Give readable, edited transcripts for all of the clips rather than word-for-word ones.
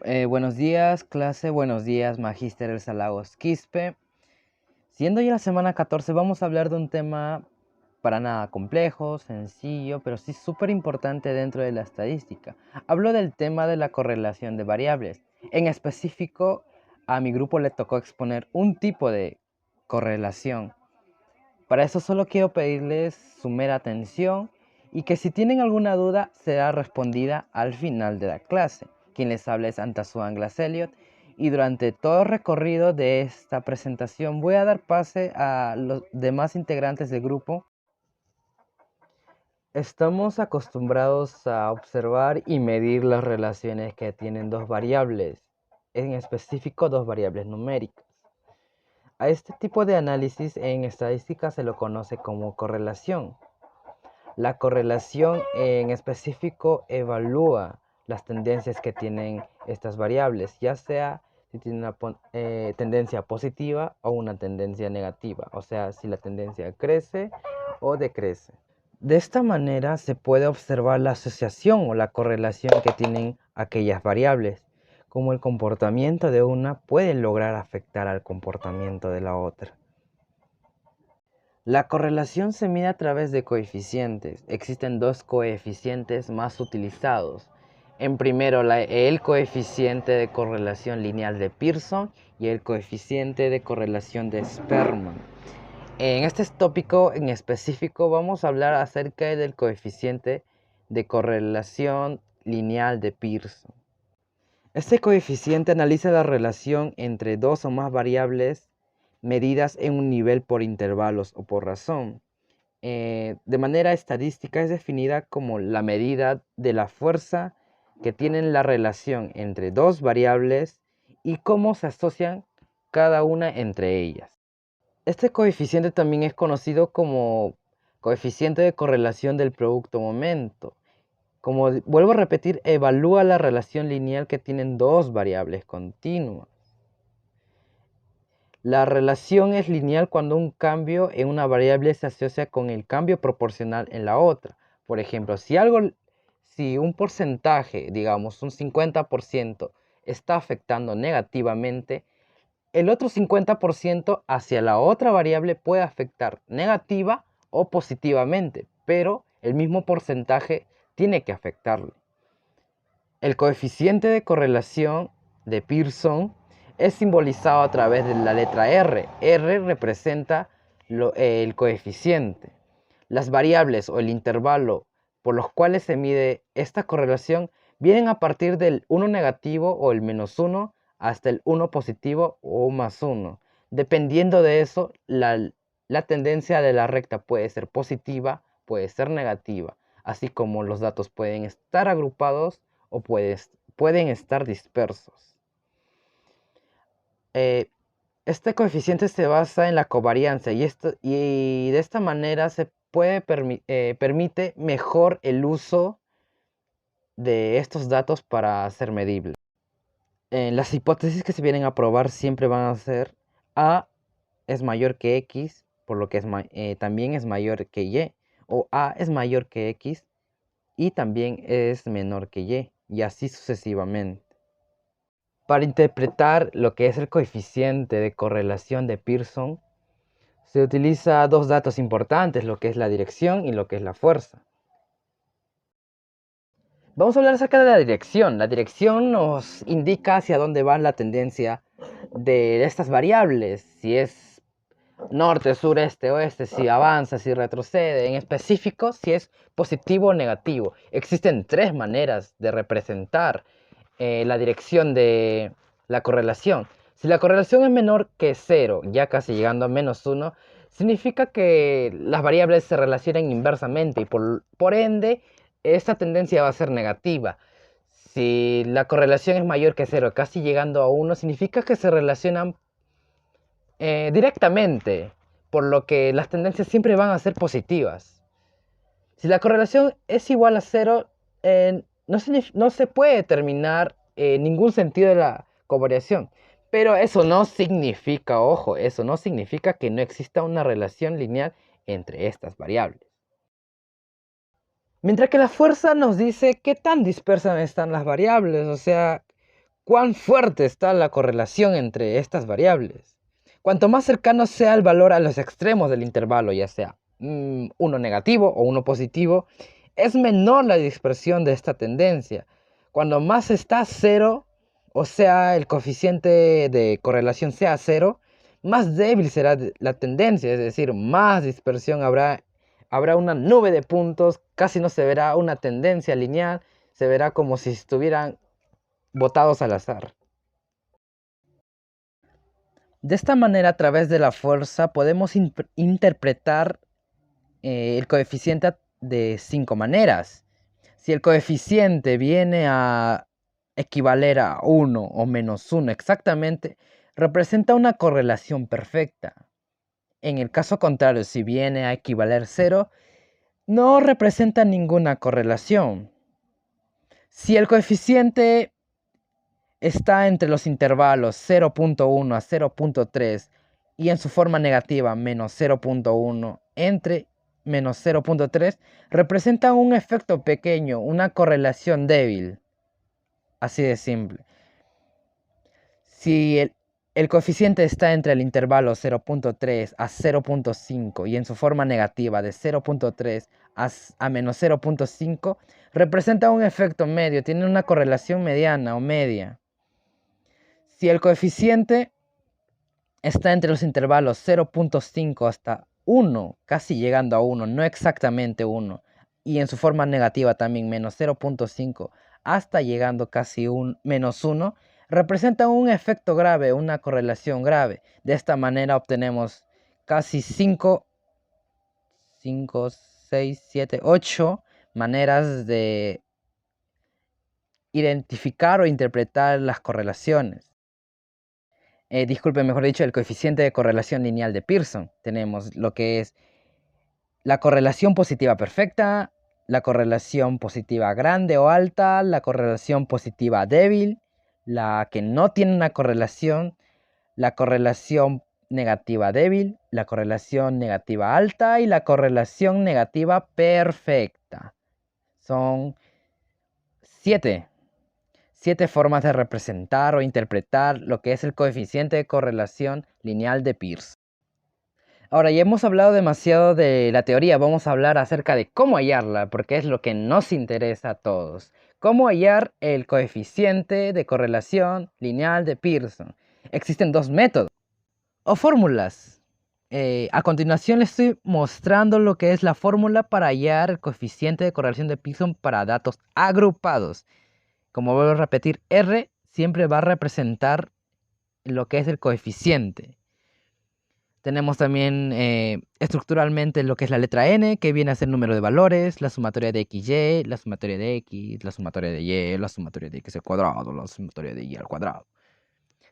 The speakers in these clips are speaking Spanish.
Buenos días, clase, buenos días, Magíster Elsa Lagos Quispe. Siendo ya la semana 14, vamos a hablar de un tema para nada complejo, sencillo, pero sí súper importante dentro de la estadística. Hablo del tema de la correlación de variables. En específico, a mi grupo le tocó exponer un tipo de correlación. Para eso solo quiero pedirles su mera atención y que si tienen alguna duda será respondida al final de la clase. Quien les habla es Antazuan Glass Elliot y durante todo el recorrido de esta presentación voy a dar pase a los demás integrantes del grupo. Estamos acostumbrados a observar y medir las relaciones que tienen dos variables, en específico dos variables numéricas. A este tipo de análisis en estadística se lo conoce como correlación. La correlación en específico evalúa las tendencias que tienen estas variables, ya sea si tiene una tendencia positiva o una tendencia negativa, o sea, si la tendencia crece o decrece. De esta manera se puede observar la asociación o la correlación que tienen aquellas variables, como el comportamiento de una puede lograr afectar al comportamiento de la otra. La correlación se mide a través de coeficientes. Existen dos coeficientes más utilizados. En primero, el coeficiente de correlación lineal de Pearson y el coeficiente de correlación de Spearman. En este tópico en específico vamos a hablar acerca del coeficiente de correlación lineal de Pearson. Este coeficiente analiza la relación entre dos o más variables medidas en un nivel por intervalos o por razón. De manera estadística es definida como la medida de la fuerza que tienen la relación entre dos variables y cómo se asocian cada una entre ellas. Este coeficiente también es conocido como coeficiente de correlación del producto momento. Como vuelvo a repetir, evalúa la relación lineal que tienen dos variables continuas. La relación es lineal cuando un cambio en una variable se asocia con el cambio proporcional en la otra. Por ejemplo, si un porcentaje, digamos un 50%, está afectando negativamente, el otro 50% hacia la otra variable puede afectar negativa o positivamente, pero el mismo porcentaje tiene que afectarle. El coeficiente de correlación de Pearson es simbolizado a través de la letra R. R representa el coeficiente. Las variables o el intervalo por los cuales se mide esta correlación vienen a partir del 1 negativo o el -1 hasta el 1 positivo o +1. Dependiendo de eso, la tendencia de la recta puede ser positiva, puede ser negativa, así como los datos pueden estar agrupados o pueden estar dispersos. Este coeficiente se basa en la covariancia y de esta manera se permite mejor el uso de estos datos para ser medibles. Las hipótesis que se vienen a probar siempre van a ser A es mayor que X, por lo que también es mayor que Y, o A es mayor que X y también es menor que y así sucesivamente. Para interpretar lo que es el coeficiente de correlación de Pearson, se utiliza dos datos importantes, lo que es la dirección y lo que es la fuerza. Vamos a hablar acerca de la dirección. La dirección nos indica hacia dónde va la tendencia de estas variables, si es norte, sur, este, oeste, si avanza, si retrocede, en específico si es positivo o negativo. Existen tres maneras de representar la dirección de la correlación. Si la correlación es menor que 0, ya casi llegando a -1, significa que las variables se relacionan inversamente y por ende esta tendencia va a ser negativa. Si la correlación es mayor que 0, casi llegando a 1, significa que se relacionan directamente, por lo que las tendencias siempre van a ser positivas. Si la correlación es igual a 0, no se puede determinar ningún sentido de la covariación. Pero eso no significa, ojo, eso no significa que no exista una relación lineal entre estas variables. Mientras que la fuerza nos dice qué tan dispersas están las variables, o sea, cuán fuerte está la correlación entre estas variables. Cuanto más cercano sea el valor a los extremos del intervalo, ya sea uno negativo o uno positivo, es menor la dispersión de esta tendencia. Cuando más está cero, o sea, el coeficiente de correlación sea cero, más débil será la tendencia, es decir, más dispersión habrá una nube de puntos, casi no se verá una tendencia lineal, se verá como si estuvieran botados al azar. De esta manera, a través de la fuerza, podemos interpretar el coeficiente de 5 maneras. Si el coeficiente viene a equivaler a 1 o -1 exactamente, representa una correlación perfecta. En el caso contrario, si viene a equivaler 0, no representa ninguna correlación. Si el coeficiente está entre los intervalos 0.1 a 0.3 y en su forma negativa menos 0.1 entre menos 0.3, representa un efecto pequeño, una correlación débil. Así de simple. Si el coeficiente está entre el intervalo 0.3 a 0.5 y en su forma negativa de 0.3 a menos 0.5, representa un efecto medio, tiene una correlación mediana o media. Si el coeficiente está entre los intervalos 0.5 hasta 1, casi llegando a 1, no exactamente 1, y en su forma negativa también menos 0.5 hasta llegando casi un menos 1, representa un efecto grave, una correlación grave. De esta manera obtenemos casi 5, 6, 7, 8 maneras de identificar o interpretar las correlaciones. Disculpe, mejor dicho, el coeficiente de correlación lineal de Pearson. Tenemos lo que es la correlación positiva perfecta, la correlación positiva grande o alta, la correlación positiva débil, la que no tiene una correlación, la correlación negativa débil, la correlación negativa alta y la correlación negativa perfecta. Son 7 formas de representar o interpretar lo que es el coeficiente de correlación lineal de Pearson. Ahora, ya hemos hablado demasiado de la teoría, vamos a hablar acerca de cómo hallarla, porque es lo que nos interesa a todos. ¿Cómo hallar el coeficiente de correlación lineal de Pearson? Existen dos métodos o fórmulas. A continuación les estoy mostrando lo que es la fórmula para hallar el coeficiente de correlación de Pearson para datos agrupados. Como vuelvo a repetir, R siempre va a representar lo que es el coeficiente. Tenemos también estructuralmente lo que es la letra n, que viene a ser número de valores, la sumatoria de xy, la sumatoria de x, la sumatoria de y, la sumatoria de x al cuadrado, la sumatoria de y al cuadrado.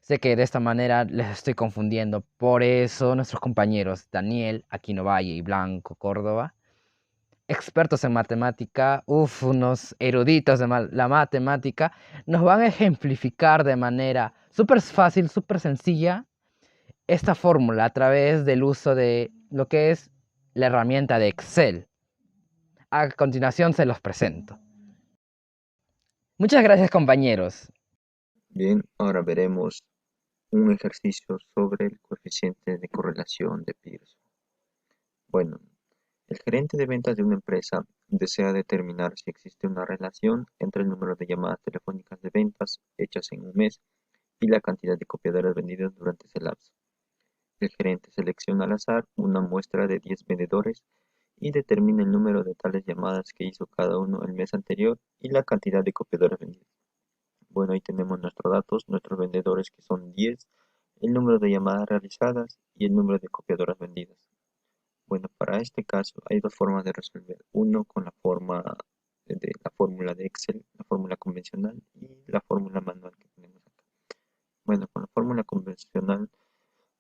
Sé que de esta manera les estoy confundiendo, por eso nuestros compañeros Daniel, Aquino Valle y Blanco Córdoba, expertos en matemática, unos eruditos de la matemática, nos van a ejemplificar de manera súper fácil, súper sencilla, esta fórmula a través del uso de lo que es la herramienta de Excel. A continuación se los presento. Muchas gracias, compañeros. Bien, ahora veremos un ejercicio sobre el coeficiente de correlación de Pearson. Bueno, el gerente de ventas de una empresa desea determinar si existe una relación entre el número de llamadas telefónicas de ventas hechas en un mes y la cantidad de copiadoras vendidas durante ese lapso. El gerente selecciona al azar una muestra de 10 vendedores y determina el número de tales llamadas que hizo cada uno el mes anterior y la cantidad de copiadoras vendidas. Bueno, ahí tenemos nuestros datos, nuestros vendedores que son 10, el número de llamadas realizadas y el número de copiadoras vendidas. Bueno, para este caso hay dos formas de resolver. Uno con la fórmula de Excel, la fórmula convencional y la fórmula manual que tenemos acá. Bueno, con la fórmula convencional,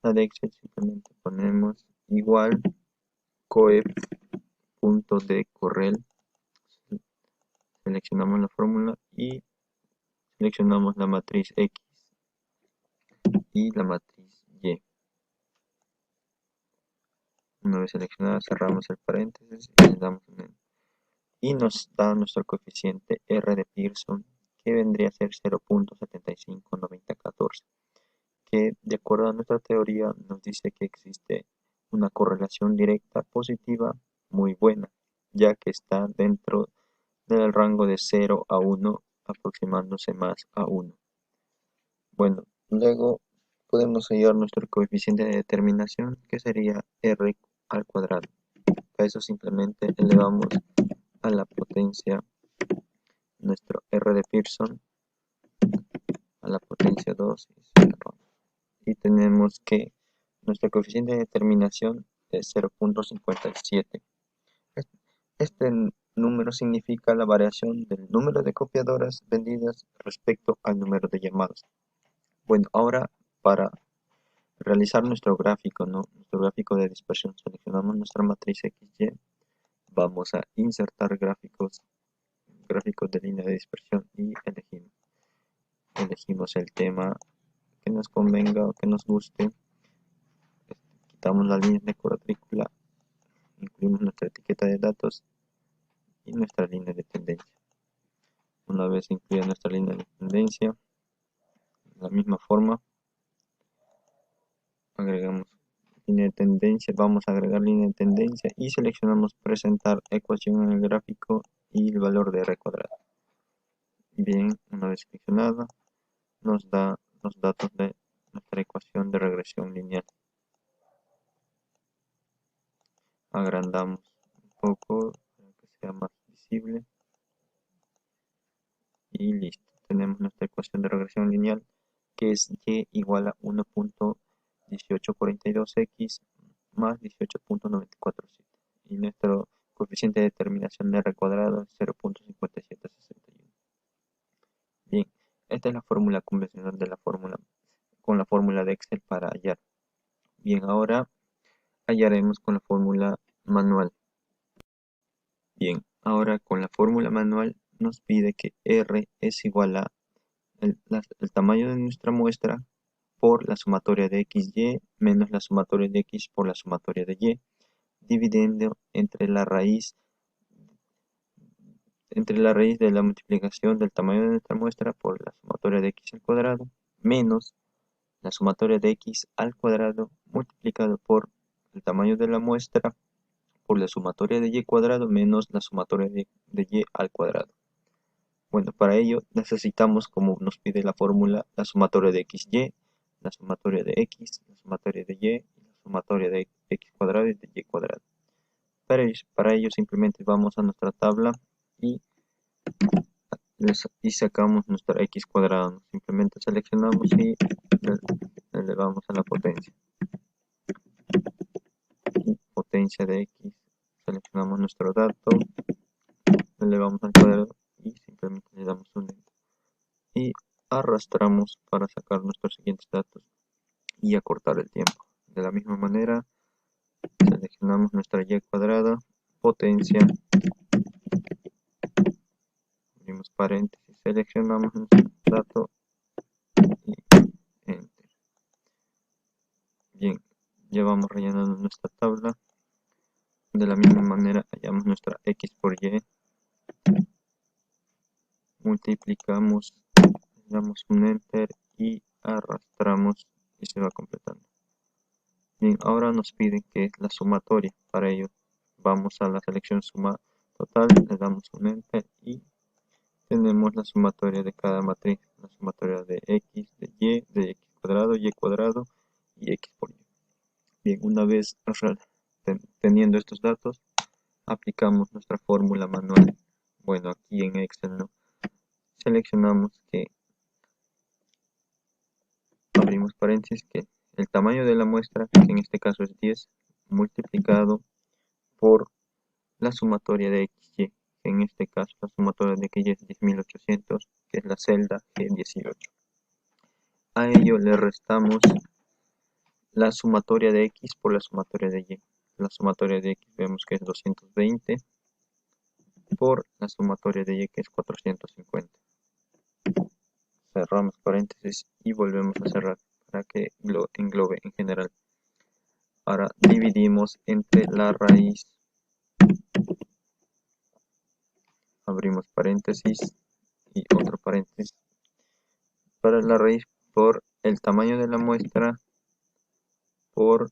la de Excel, simplemente ponemos igual coef.decorrel, seleccionamos la fórmula y seleccionamos la matriz X y la matriz Y. Una vez seleccionada, cerramos el paréntesis y le damos en y nos da nuestro coeficiente R de Pearson, que vendría a ser 0.759014, que de acuerdo a nuestra teoría nos dice que existe una correlación directa positiva muy buena, ya que está dentro del rango de 0 a 1, aproximándose más a 1. Bueno, luego podemos hallar nuestro coeficiente de determinación, que sería r al cuadrado. A eso simplemente elevamos a la potencia nuestro r de Pearson a la potencia 2 y tenemos que nuestro coeficiente de determinación es 0.57. Este número significa la variación del número de copiadoras vendidas respecto al número de llamadas. Bueno, ahora para realizar nuestro gráfico, nuestro gráfico de dispersión, seleccionamos nuestra matriz XY, vamos a insertar gráficos de línea de dispersión y elegimos el tema que nos convenga o que nos guste, quitamos la línea de cuadrícula, incluimos nuestra etiqueta de datos y nuestra línea de tendencia. Una vez incluida nuestra línea de tendencia, de la misma forma agregamos línea de tendencia, vamos a agregar línea de tendencia y seleccionamos presentar ecuación en el gráfico y el valor de r cuadrado. Bien, una vez seleccionada nos da los datos de nuestra ecuación de regresión lineal. Agrandamos un poco para que sea más visible y listo. Tenemos nuestra ecuación de regresión lineal, que es y igual a 1.1842x más 18.947 y nuestro coeficiente de determinación de r cuadrado es 0.5761. Bien, esta es la fórmula convencional de la fórmula con la fórmula de Excel para hallar. Bien, ahora hallaremos con la fórmula manual. Bien, ahora con la fórmula manual nos pide que R es igual a el tamaño de nuestra muestra por la sumatoria de XY menos la sumatoria de X por la sumatoria de Y, dividiendo entre la raíz de la multiplicación del tamaño de nuestra muestra por la sumatoria de X al cuadrado menos la sumatoria de X al cuadrado multiplicado por el tamaño de la muestra por la sumatoria de Y cuadrado menos la sumatoria de Y al cuadrado. Bueno, para ello necesitamos, como nos pide la fórmula, la sumatoria de XY, la sumatoria de X, la sumatoria de Y y la sumatoria de X cuadrado y de Y cuadrado. Para ello simplemente vamos a nuestra tabla y sacamos nuestra X cuadrado. Simplemente seleccionamos y elevamos a la potencia. Y potencia de X, seleccionamos nuestro dato, elevamos al cuadrado y simplemente le damos un enter. Y arrastramos para sacar nuestros siguientes datos y acortar el tiempo. De la misma manera, seleccionamos nuestra Y cuadrada, potencia, abrimos paréntesis, seleccionamos nuestro dato y enter. Bien, ya vamos rellenando nuestra tabla. De la misma manera, hallamos nuestra X por Y, multiplicamos, damos un enter y arrastramos y se va completando. Bien, ahora nos piden que es la sumatoria. Para ello vamos a la selección suma total, le damos un enter y tenemos la sumatoria de cada matriz, la sumatoria de X, de X cuadrado y X por Y. Bien, una vez teniendo estos datos, aplicamos nuestra fórmula manual. Bueno, aquí en Excel, seleccionamos que abrimos paréntesis que el tamaño de la muestra, que en este caso es 10, multiplicado por la sumatoria de XY, que en este caso la sumatoria de XY es 10.800, que es la celda G18. A ello le restamos la sumatoria de X por la sumatoria de Y. La sumatoria de X vemos que es 220 por la sumatoria de Y, que es 450. Cerramos paréntesis y volvemos a cerrar para que lo englobe en general. Ahora dividimos entre la raíz, abrimos paréntesis y otro paréntesis para la raíz por el tamaño de la muestra por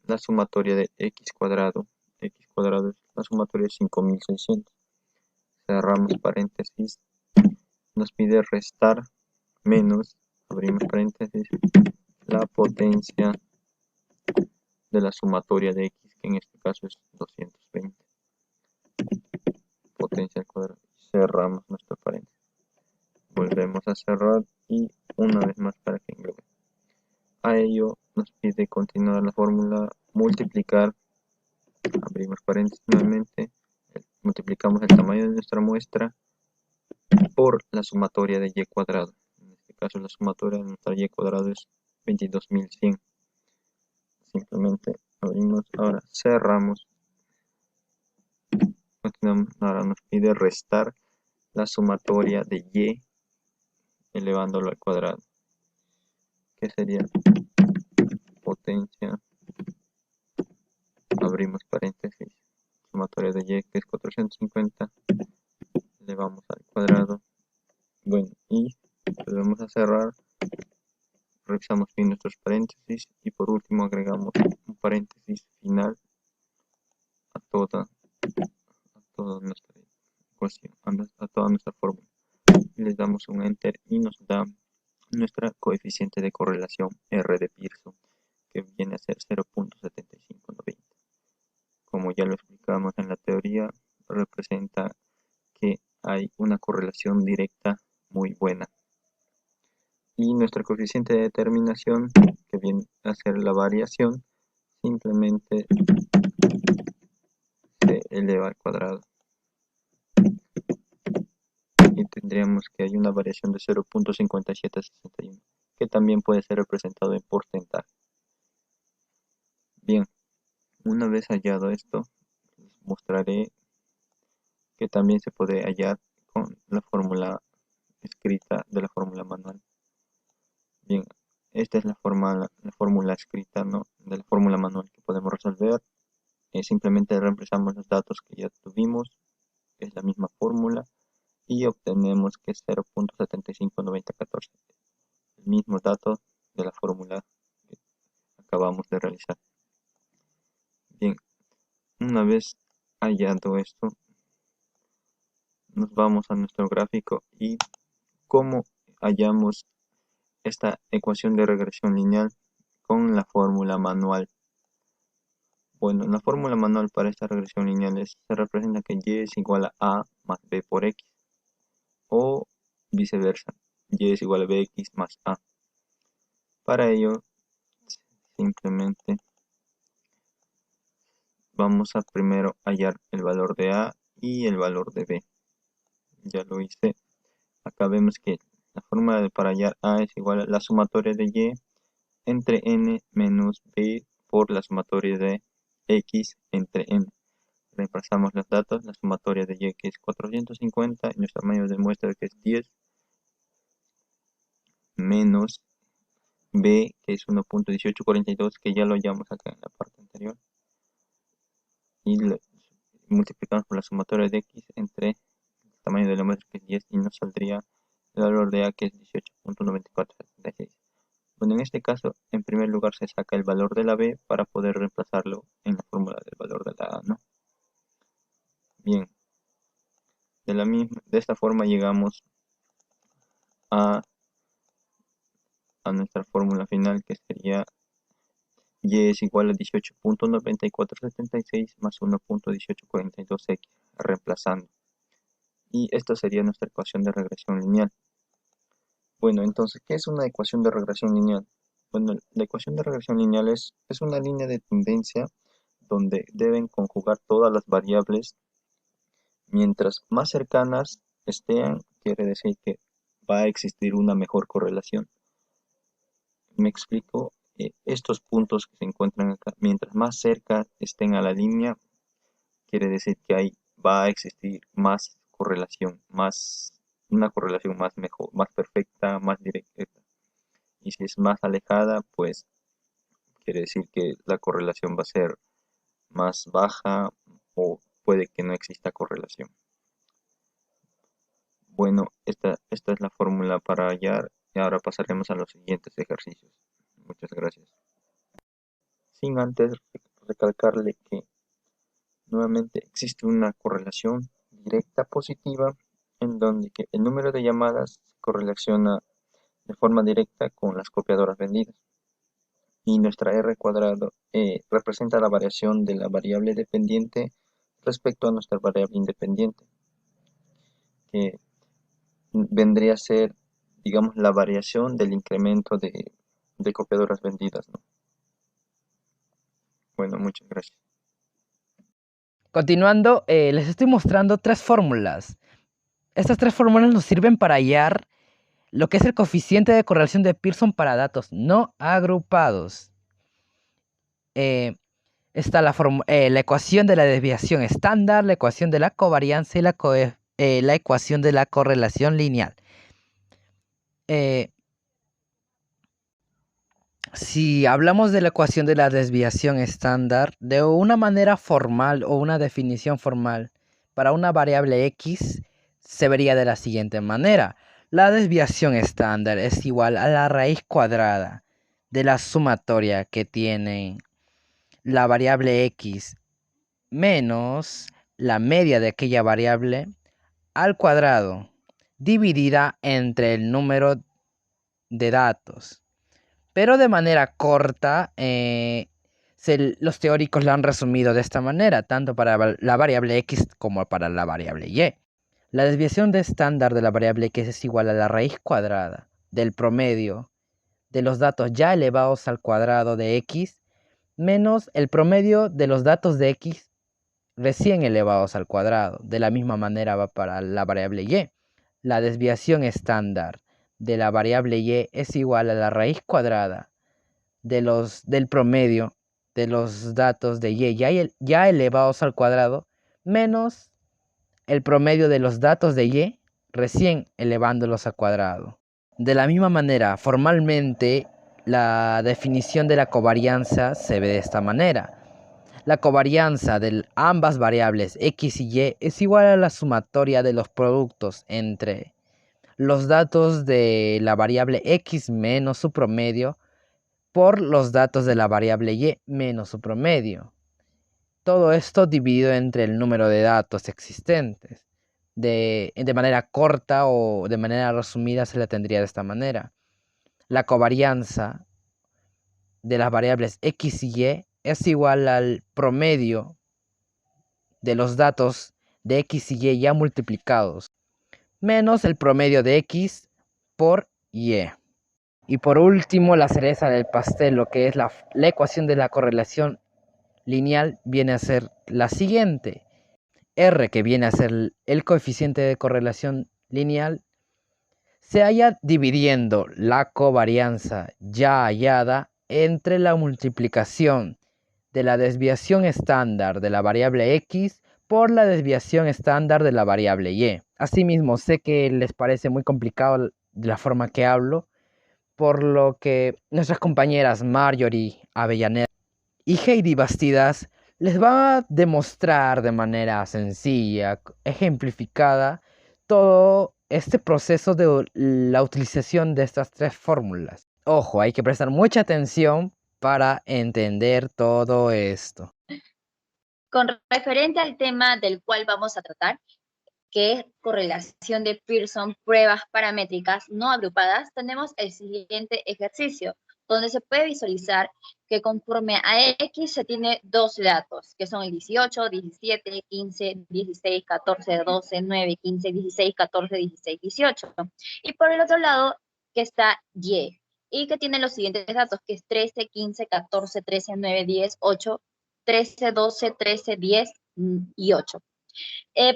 la sumatoria de x cuadrado. X cuadrado es la sumatoria de 5600. Cerramos paréntesis. Nos pide restar menos, abrimos paréntesis, la potencia de la sumatoria de x, que en este caso es 220. Potencia al cuadrado. Cerramos nuestro paréntesis. Volvemos a cerrar y una vez más para que englobe. A ello nos pide continuar la fórmula, multiplicar, abrimos paréntesis nuevamente, multiplicamos el tamaño de nuestra muestra por la sumatoria de y cuadrado. En este caso la sumatoria de nuestra y cuadrado es 22.100. Simplemente abrimos, ahora cerramos, continuamos, ahora nos pide restar la sumatoria de y elevándolo al cuadrado, que sería potencia, abrimos paréntesis, sumatoria de y que es 450, elevamos al cuadrado. Bueno, y volvemos a cerrar, revisamos bien nuestros paréntesis y por último agregamos un paréntesis final a toda nuestra ecuación, a toda nuestra fórmula. Y les damos un enter y nos da nuestra coeficiente de correlación R de Pearson, que viene a ser 0.7590. Como ya lo explicamos en la teoría, representa que hay una correlación directa muy buena. Y nuestro coeficiente de determinación, que viene a ser la variación, simplemente se eleva al cuadrado. Y tendríamos que hay una variación de 0.5761, que también puede ser representado en porcentaje. Bien, una vez hallado esto, les mostraré que también se puede hallar con la fórmula escrita de la fórmula manual. Bien, esta es la fórmula escrita, ¿no?, de la fórmula manual que podemos resolver. Simplemente reemplazamos los datos que ya tuvimos, es la misma fórmula, y obtenemos que es 0.759014, el mismo dato de la fórmula que acabamos de realizar. Bien, una vez hallado esto, nos vamos a nuestro gráfico y cómo hallamos esta ecuación de regresión lineal con la fórmula manual. Bueno, en la fórmula manual para esta regresión lineal se representa que y es igual a más b por x, o viceversa, y es igual a bx más a. Para ello, simplemente vamos a primero hallar el valor de a y el valor de b. Ya lo hice. Acá vemos que la fórmula para hallar a es igual a la sumatoria de y entre n menos b por la sumatoria de x entre n. Reemplazamos los datos, la sumatoria de y que es 450 y nuestro tamaño de muestra que es 10 menos b que es 1.1842, que ya lo hallamos acá en la parte anterior, y lo multiplicamos por la sumatoria de x entre el tamaño de la muestra que es 10 y nos saldría el valor de a que es 18.9476. Bueno, en este caso, en primer lugar se saca el valor de la b para poder reemplazarlo en la fórmula del valor de la a, ¿no? Bien, de esta forma llegamos a nuestra fórmula final, que sería y es igual a 18.9476 más 1.1842x, reemplazando. Y esta sería nuestra ecuación de regresión lineal. Bueno, entonces, ¿qué es una ecuación de regresión lineal? Bueno, la ecuación de regresión lineal es una línea de tendencia donde deben conjugar todas las variables. Mientras más cercanas estén, quiere decir que va a existir una mejor correlación. Me explico. Estos puntos que se encuentran acá, mientras más cerca estén a la línea, quiere decir que va a existir más correlación, una correlación más mejor, más perfecta, más directa. Y si es más alejada, pues quiere decir que la correlación va a ser más baja o puede que no exista correlación. Bueno, Esta es la fórmula para hallar y ahora pasaremos a los siguientes ejercicios. Muchas gracias. Sin antes recalcarle que nuevamente existe una correlación directa positiva en donde que el número de llamadas se correlaciona de forma directa con las copiadoras vendidas. Y nuestra R cuadrado representa la variación de la variable dependiente respecto a nuestra variable independiente, que vendría a ser, digamos, la variación del incremento de copiadoras vendidas, ¿no? Bueno, muchas gracias. Continuando, les estoy mostrando tres fórmulas. Estas tres fórmulas nos sirven para hallar lo que es el coeficiente de correlación de Pearson para datos no agrupados. Está la ecuación de la desviación estándar, la ecuación de la covarianza y la ecuación de la correlación lineal. Si hablamos de la ecuación de la desviación estándar, de una manera formal o una definición formal para una variable x, se vería de la siguiente manera. La desviación estándar es igual a la raíz cuadrada de la sumatoria que tiene la variable x menos la media de aquella variable al cuadrado dividida entre el número de datos. Pero de manera corta, los teóricos lo han resumido de esta manera, tanto para la variable x como para la variable y. La desviación de estándar de la variable x es igual a la raíz cuadrada del promedio de los datos ya elevados al cuadrado de x menos el promedio de los datos de x recién elevados al cuadrado. De la misma manera va para la variable y. La desviación estándar de la variable y es igual a la raíz cuadrada del promedio de los datos de y ya elevados al cuadrado menos el promedio de los datos de y recién elevándolos al cuadrado. De la misma manera, formalmente, la definición de la covarianza se ve de esta manera. La covarianza de ambas variables x y y es igual a la sumatoria de los productos entre los datos de la variable x menos su promedio por los datos de la variable y menos su promedio. Todo esto dividido entre el número de datos existentes. De manera corta o de manera resumida se la tendría de esta manera. La covarianza de las variables x y y es igual al promedio de los datos de x y y ya multiplicados, menos el promedio de x por y. Y por último, la cereza del pastel, lo que es la ecuación de la correlación lineal, viene a ser la siguiente. R, que viene a ser el coeficiente de correlación lineal, se halla dividiendo la covarianza ya hallada entre la multiplicación de la desviación estándar de la variable x por la desviación estándar de la variable y. Asimismo, sé que les parece muy complicado de la forma que hablo, por lo que nuestras compañeras Marjorie Avellaneda y Heidi Bastidas les va a demostrar de manera sencilla, ejemplificada, todo este proceso de la utilización de estas tres fórmulas. Ojo, hay que prestar mucha atención para entender todo esto. Con referente al tema del cual vamos a tratar, que es correlación de Pearson, pruebas paramétricas no agrupadas, tenemos el siguiente ejercicio, donde se puede visualizar que conforme a X se tiene dos datos, que son el 18, 17, 15, 16, 14, 12, 9, 15, 16, 14, 16, 18. Y por el otro lado, que está y que tiene los siguientes datos, que es 13, 15, 14, 13, 9, 10, 8, 13, 12, 13, 10 y 8.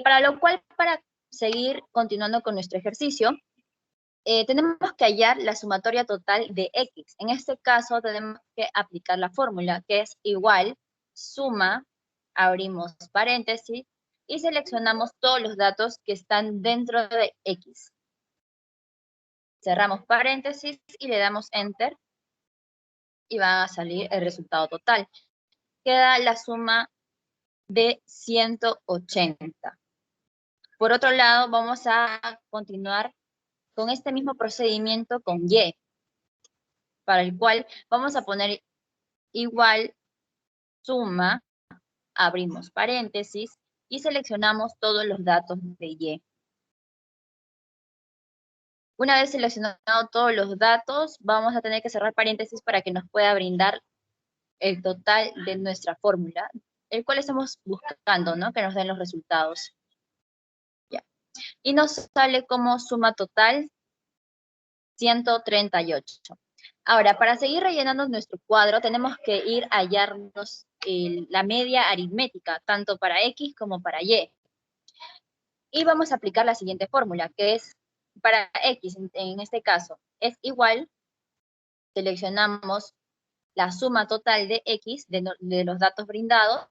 Para lo cual, para seguir continuando con nuestro ejercicio, tenemos que hallar la sumatoria total de x. En este caso tenemos que aplicar la fórmula, que es igual, suma, abrimos paréntesis, y seleccionamos todos los datos que están dentro de x. Cerramos paréntesis y le damos enter, y va a salir el resultado total. Queda la suma de 180. Por otro lado, vamos a continuar con este mismo procedimiento con Y, para el cual vamos a poner igual suma, abrimos paréntesis y seleccionamos todos los datos de Y. Una vez seleccionado todos los datos, vamos a tener que cerrar paréntesis para que nos pueda brindar el total de nuestra fórmula, el cual estamos buscando, ¿no? Que nos den los resultados. Ya. Y nos sale como suma total 138. Ahora, para seguir rellenando nuestro cuadro, tenemos que ir a hallarnos la media aritmética, tanto para X como para Y. Y vamos a aplicar la siguiente fórmula, que es para X, en este caso, es igual, seleccionamos la suma total de X, de los datos brindados,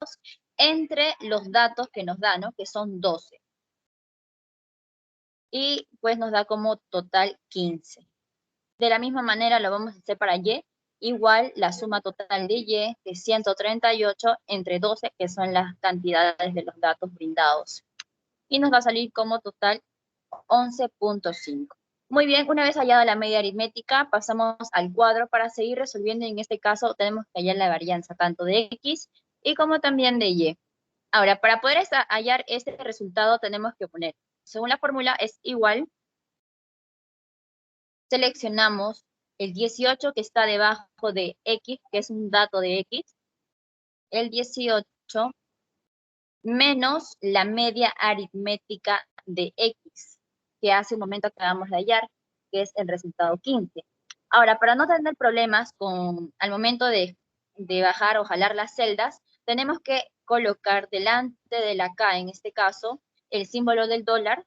entre los datos que nos da, ¿no? Que son 12. Y pues nos da como total 15. De la misma manera lo vamos a hacer para Y, igual la suma total de Y, que es 138, entre 12, que son las cantidades de los datos brindados. Y nos va a salir como total 11.5. Muy bien, una vez hallada la media aritmética, pasamos al cuadro para seguir resolviendo. En este caso tenemos que hallar la varianza tanto de X y como también de Y. Ahora, para poder hallar este resultado tenemos que poner, según la fórmula, es igual, seleccionamos el 18 que está debajo de X, que es un dato de X, el 18 menos la media aritmética de X, que hace un momento acabamos de hallar, que es el resultado 15. Ahora, para no tener problemas al momento de bajar o jalar las celdas, tenemos que colocar delante de la K, en este caso, el símbolo del dólar,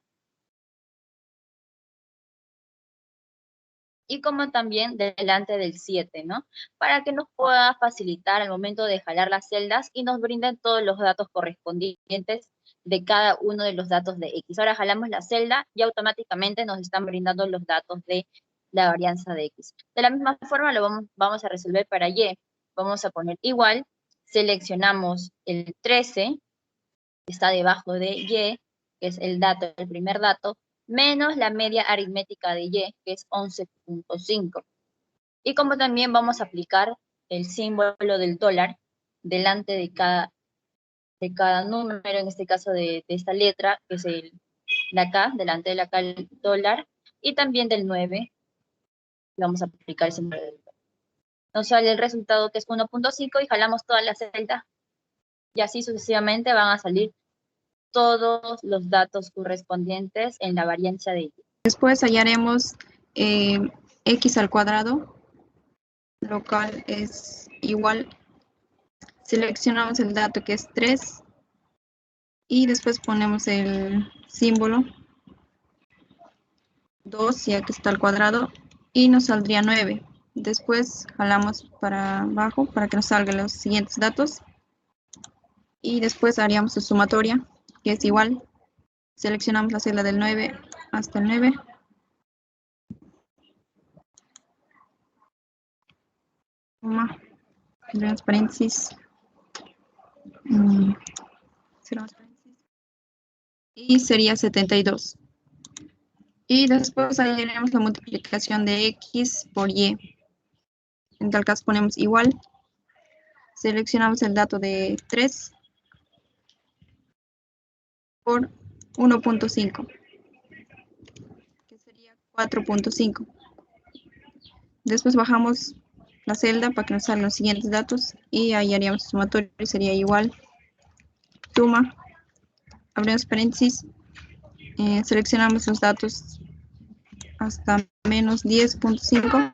y como también delante del 7, ¿no? Para que nos pueda facilitar al momento de jalar las celdas y nos brinden todos los datos correspondientes de cada uno de los datos de X. Ahora jalamos la celda y automáticamente nos están brindando los datos de la varianza de X. De la misma forma lo vamos a resolver para Y. Vamos a poner igual, seleccionamos el 13, que está debajo de Y, que es el dato, el primer dato, menos la media aritmética de Y, que es 11.5. Y como también vamos a aplicar el símbolo del dólar delante de cada número, en este caso de esta letra, que es la K, delante de la K el dólar, y también del 9, vamos a aplicar el símbolo del dólar. Nos sale el resultado que es 1.5 y jalamos todas las celdas, y así sucesivamente van a salir todos los datos correspondientes en la varianza de Y. Después hallaremos X al cuadrado, lo cual es igual, seleccionamos el dato que es 3 y después ponemos el símbolo 2, ya que está al cuadrado, y nos saldría 9. Después jalamos para abajo para que nos salgan los siguientes datos y después haríamos su sumatoria, que es igual, seleccionamos la celda del 9 hasta el 9. Cerramos paréntesis. Cerramos paréntesis. Y sería 72. Y después hallaremos la multiplicación de X por Y. En tal caso ponemos igual. Seleccionamos el dato de 3 por 1.5, que sería 4.5. Después bajamos la celda para que nos salgan los siguientes datos y ahí haríamos el sumatorio, sería igual, suma, abrimos paréntesis, seleccionamos los datos hasta menos 10.5,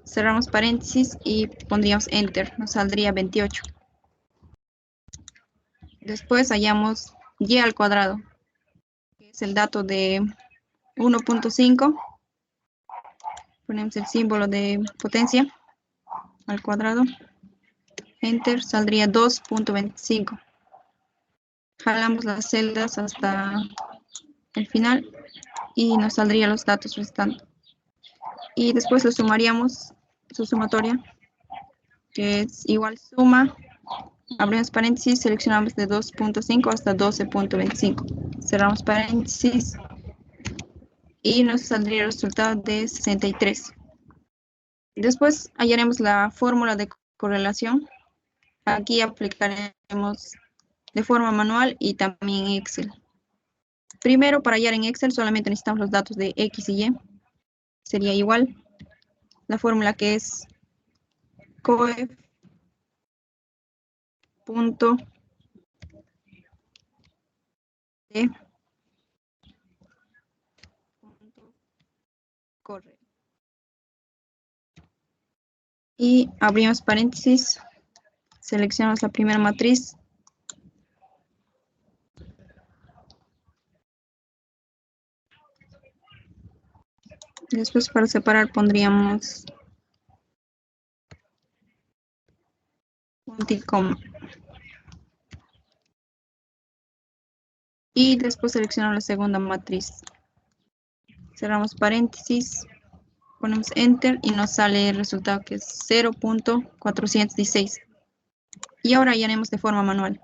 cerramos paréntesis y pondríamos enter, nos saldría 28. Después hallamos Y al cuadrado, que es el dato de 1.5, ponemos el símbolo de potencia al cuadrado, enter, saldría 2.25. Jalamos las celdas hasta el final y nos saldrían los datos restantes. Y después lo sumaríamos, su sumatoria, que es igual suma, abrimos paréntesis, seleccionamos de 2.5 hasta 12.25. Cerramos paréntesis y nos saldría el resultado de 63. Después hallaremos la fórmula de correlación. Aquí aplicaremos de forma manual y también en Excel. Primero, para hallar en Excel solamente necesitamos los datos de X y Y. Sería igual la fórmula que es coef punto de corre. Y abrimos paréntesis, seleccionamos la primera matriz. Después, para separar, pondríamos punto y coma. Y después seleccionamos la segunda matriz. Cerramos paréntesis, ponemos Enter y nos sale el resultado que es 0.416. Y ahora hallaremos de forma manual,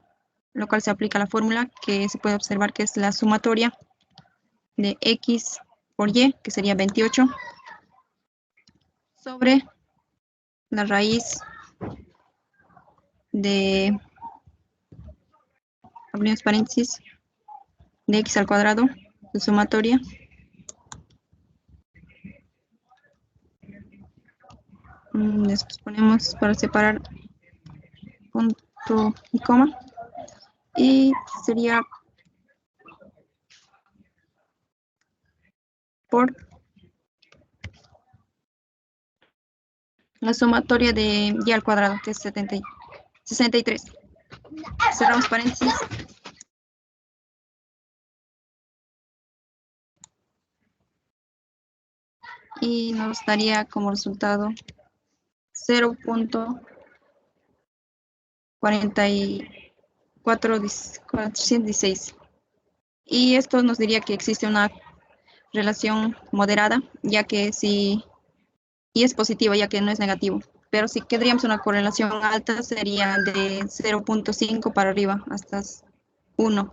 lo cual se aplica la fórmula que se puede observar que es la sumatoria de X por Y, que sería 28, sobre la raíz de, abrimos paréntesis, de X al cuadrado, de sumatoria, después ponemos para separar punto y coma, y sería por la sumatoria de Y al cuadrado, que es 63. Cerramos paréntesis. Y nos daría como resultado 0.416. Y esto nos diría que existe una relación moderada, ya que si, y es positiva, ya que no es negativo. Pero si querríamos una correlación alta, sería de 0.5 para arriba, hasta 1.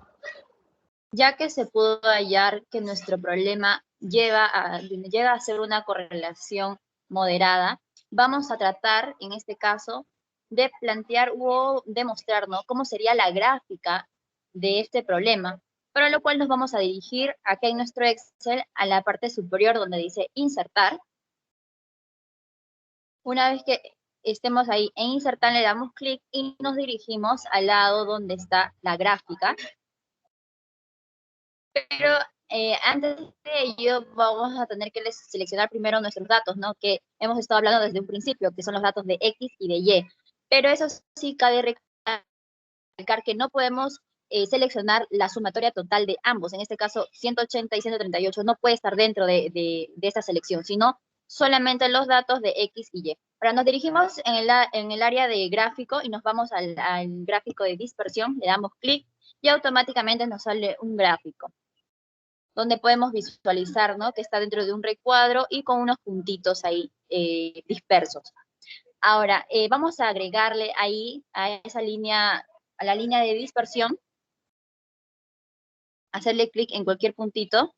Ya que se pudo hallar que nuestro problema llega a ser una correlación moderada, vamos a tratar, en este caso, de plantear o demostrar, ¿no?, cómo sería la gráfica de este problema, para lo cual nos vamos a dirigir acá en nuestro Excel a la parte superior donde dice insertar. Una vez que estemos ahí en insertar, le damos clic y nos dirigimos al lado donde está la gráfica. Pero antes de ello vamos a tener que seleccionar primero nuestros datos, ¿no?, que hemos estado hablando desde un principio, que son los datos de X y de Y. Pero eso sí cabe recalcar que no podemos seleccionar la sumatoria total de ambos. En este caso, 180 y 138 no puede estar dentro de esta selección, sino solamente los datos de X y Y. Ahora nos dirigimos en el área de gráfico y nos vamos al gráfico de dispersión, le damos clic y automáticamente nos sale un gráfico donde podemos visualizar, ¿no?, que está dentro de un recuadro y con unos puntitos ahí dispersos. Ahora, vamos a agregarle ahí a esa línea, a la línea de dispersión, hacerle clic en cualquier puntito,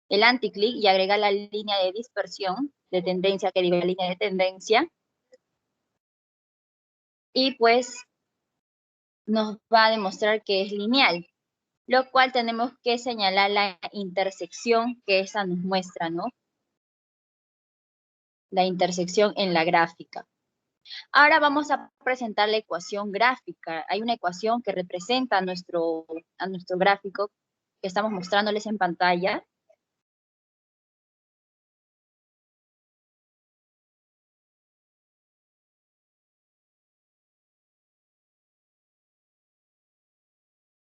el anticlic, y agregar la línea de dispersión, de tendencia, que diga la línea de tendencia, y pues nos va a demostrar que es lineal, lo cual tenemos que señalar la intersección que esa nos muestra, ¿no?, la intersección en la gráfica. Ahora vamos a presentar la ecuación gráfica. Hay una ecuación que representa a nuestro gráfico que estamos mostrándoles en pantalla.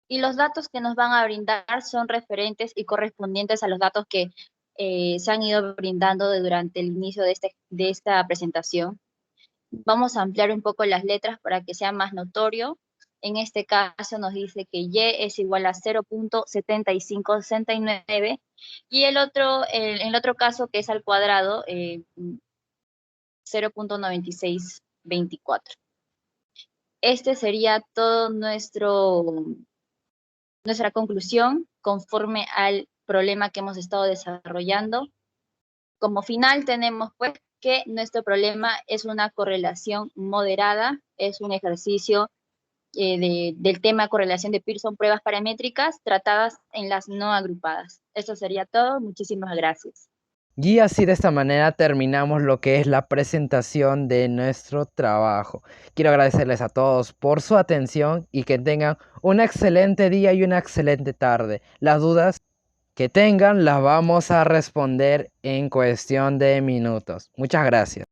Y los datos que nos van a brindar son referentes y correspondientes a los datos que se han ido brindando durante el inicio de esta presentación. Vamos a ampliar un poco las letras para que sea más notorio. En este caso nos dice que Y es igual a 0.7569 y en el otro caso, que es al cuadrado, 0.9624. Este sería todo nuestra conclusión conforme al problema que hemos estado desarrollando. Como final tenemos pues que nuestro problema es una correlación moderada, es un ejercicio del tema correlación de Pearson, pruebas paramétricas tratadas en las no agrupadas. Eso sería todo. Muchísimas gracias. Y así de esta manera terminamos lo que es la presentación de nuestro trabajo. Quiero agradecerles a todos por su atención y que tengan un excelente día y una excelente tarde. Las dudas que tengan las vamos a responder en cuestión de minutos. Muchas gracias.